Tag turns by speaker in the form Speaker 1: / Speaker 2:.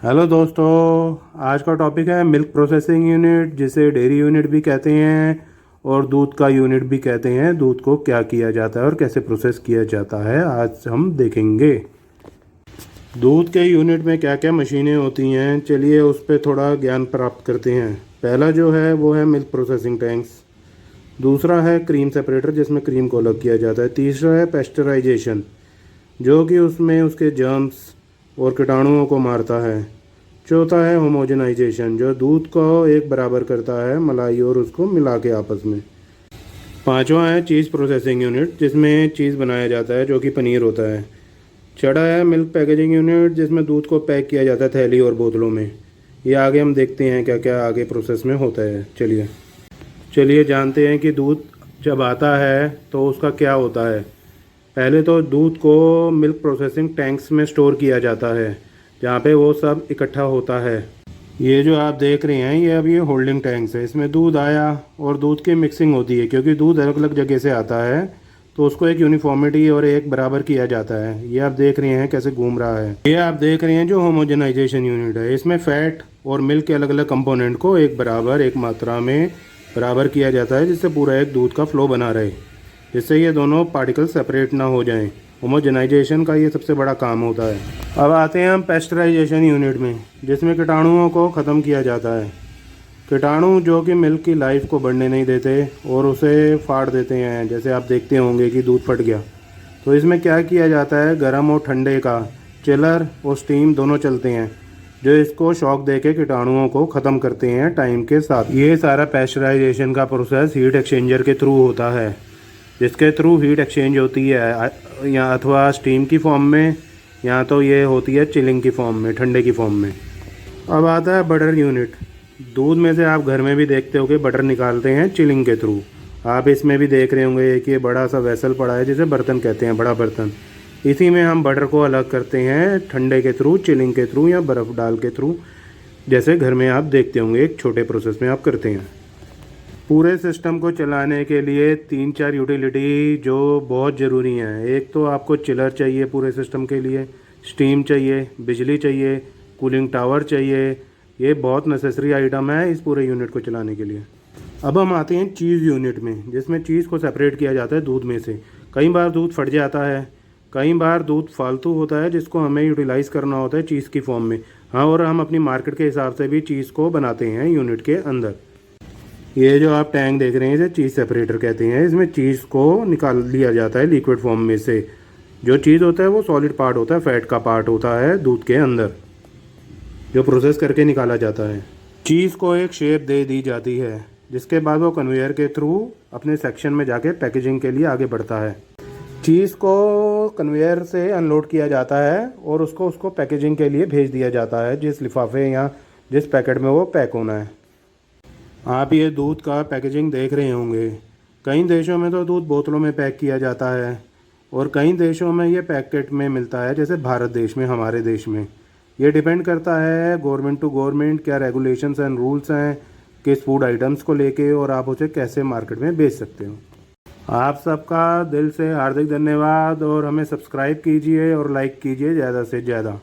Speaker 1: Hello दोस्तों, आज का टॉपिक है मिल्क प्रोसेसिंग यूनिट, जिसे डेयरी यूनिट भी कहते हैं और दूध का यूनिट भी कहते हैं। दूध को क्या किया जाता है और कैसे प्रोसेस किया जाता है, आज हम देखेंगे। दूध के यूनिट में क्या क्या मशीनें होती हैं, चलिए उस पर थोड़ा ज्ञान प्राप्त करते हैं। पहला जो है वो है मिल्क प्रोसेसिंग टैंक्स। दूसरा है क्रीम सेपरेटर, जिसमें क्रीम को अलग किया जाता है। तीसरा है पेस्चराइजेशन, जो कि उसमें उसके जर्म्स और कीटाणुओं को मारता है। चौथा है होमोजेनाइजेशन, जो दूध को एक बराबर करता है मलाई और उसको मिला के आपस में। पांचवा है चीज़ प्रोसेसिंग यूनिट, जिसमें चीज़ बनाया जाता है जो कि पनीर होता है। छठा है मिल्क पैकेजिंग यूनिट, जिसमें दूध को पैक किया जाता है थैली और बोतलों में। ये आगे हम देखते हैं क्या क्या आगे प्रोसेस में होता है। चलिए जानते हैं कि दूध जब आता है तो उसका क्या होता है। पहले तो दूध को मिल्क प्रोसेसिंग टैंक्स में स्टोर किया जाता है, जहाँ पे वो सब इकट्ठा होता है। ये जो आप देख रहे हैं, ये होल्डिंग टैंक्स है। इसमें दूध आया और दूध की मिक्सिंग होती है, क्योंकि दूध अलग अलग जगह से आता है तो उसको एक यूनिफॉर्मिटी और एक बराबर किया जाता है। ये आप देख रहे हैं कैसे घूम रहा है। ये आप देख रहे हैं जो होमोजेनाइजेशन यूनिट है, इसमें फैट और मिल्क के अलग अलग कंपोनेंट को एक बराबर एक मात्रा में बराबर किया जाता है, जिससे पूरा एक दूध का फ्लो बना रहे, जिससे ये दोनों पार्टिकल सेपरेट ना हो जाएं। होमोजेनाइजेशन का ये सबसे बड़ा काम होता है। अब आते हैं हम पेस्चराइजेशन यूनिट में, जिसमें कीटाणुओं को ख़त्म किया जाता है। कीटाणु जो कि मिल्क की लाइफ को बढ़ने नहीं देते और उसे फाड़ देते हैं। जैसे आप देखते होंगे कि दूध फट गया, तो इसमें क्या किया जाता है, गर्म और ठंडे का चिलर और स्टीम दोनों चलते हैं, जो इसको शॉक दे के कीटाणुओं को ख़त्म करते हैं टाइम के साथ। ये सारा पेस्चराइजेशन का प्रोसेस हीट एक्सचेंजर के थ्रू होता है, जिसके थ्रू हीट एक्सचेंज होती है, या अथवा स्टीम की फॉर्म में, या तो ये होती है चिलिंग की फॉर्म में, ठंडे की फॉर्म में। अब आता है बटर यूनिट। दूध में से आप घर में भी देखते हो कि बटर निकालते हैं चिलिंग के थ्रू। आप इसमें भी देख रहे होंगे कि बड़ा सा वेसल पड़ा है, जिसे बर्तन कहते हैं, बड़ा बर्तन। इसी में हम बटर को अलग करते हैं ठंडे के थ्रू, चिलिंग के थ्रू या बर्फ़ डाल के थ्रू, जैसे घर में आप देखते होंगे एक छोटे प्रोसेस में आप करते हैं। पूरे सिस्टम को चलाने के लिए 3-4 यूटिलिटी जो बहुत ज़रूरी हैं। एक तो आपको चिलर चाहिए पूरे सिस्टम के लिए, स्टीम चाहिए, बिजली चाहिए, कूलिंग टावर चाहिए। ये बहुत नेसेसरी आइटम है इस पूरे यूनिट को चलाने के लिए। अब हम आते हैं चीज़ यूनिट में, जिसमें चीज़ को सेपरेट किया जाता है दूध में से। कई बार दूध फट जाता है, कई बार दूध फालतू होता है, जिसको हमें यूटिलाइज़ करना होता है चीज़ की फॉर्म में। हाँ, और हम अपनी मार्केट के हिसाब से भी चीज़ को बनाते हैं यूनिट के अंदर। ये जो आप टैंक देख रहे हैं, इसे चीज़ सेपरेटर कहते हैं। इसमें चीज़ को निकाल लिया जाता है लिक्विड फॉर्म में से। जो चीज़ होता है वो सॉलिड पार्ट होता है, फैट का पार्ट होता है दूध के अंदर, जो प्रोसेस करके निकाला जाता है। चीज़ को एक शेप दे दी जाती है, जिसके बाद वो कन्वेयर के थ्रू अपने सेक्शन में जाके पैकेजिंग के लिए आगे बढ़ता है। चीज़ को कन्वेयर से अनलोड किया जाता है और उसको पैकेजिंग के लिए भेज दिया जाता है, जिस लिफाफे या जिस पैकेट में वो पैक होना है। आप ये दूध का पैकेजिंग देख रहे होंगे। कई देशों में तो दूध बोतलों में पैक किया जाता है और कई देशों में ये पैकेट में मिलता है, जैसे भारत देश में, हमारे देश में। ये डिपेंड करता है गवर्नमेंट टू गवर्नमेंट, क्या रेगुलेशंस एंड रूल्स हैं किस फूड आइटम्स को लेके, और आप उसे कैसे मार्केट में बेच सकते हो। आप सबका दिल से हार्दिक धन्यवाद, और हमें सब्सक्राइब कीजिए और लाइक कीजिए ज़्यादा से ज़्यादा।